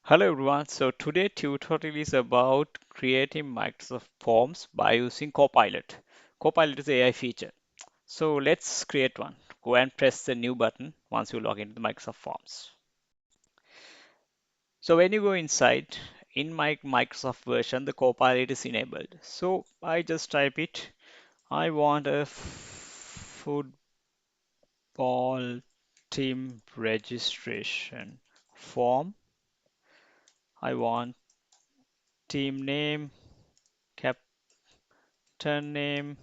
Hello everyone. So today tutorial is about creating Microsoft Forms by using Copilot. Copilot is AI feature. So let's create one. Go and press the new button once you log into the Microsoft Forms. So when you go inside, in my Microsoft version, the Copilot is enabled. So I just type it. I want a football team registration form. I want team name, captain name,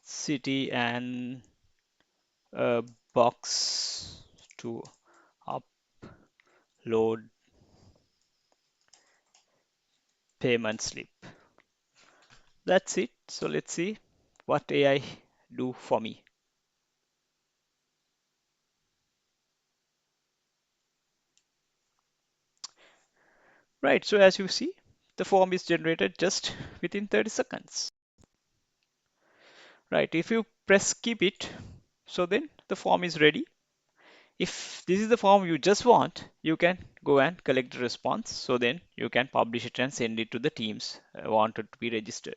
city, and a box to upload payment slip. That's it. So let's see what AI do for me. Right, so as you see, the form is generated just within 30 seconds. Right, if you press skip it, so then the form is ready. If this is the form you just want, you can go and collect the response. So then you can publish it and send it to the teams wanted to be registered.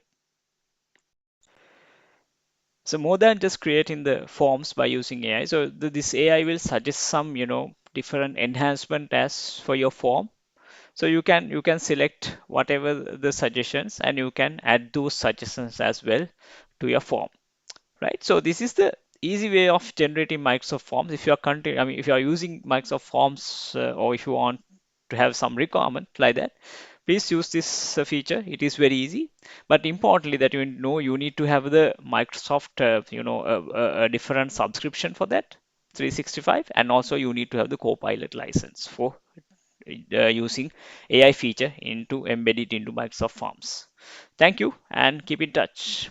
So more than just creating the forms by using AI, so this AI will suggest some, different enhancement as for your form. So you can select whatever the suggestions and you can add those suggestions as well to your form, right? So this is the easy way of generating Microsoft Forms. If you are if you are using Microsoft Forms or if you want to have some requirement like that, please use this feature. It is very easy, but importantly that you know you need to have the Microsoft, a different subscription for that 365, and also you need to have the Copilot license for using AI feature into embedded into Microsoft Forms. Thank you and keep in touch.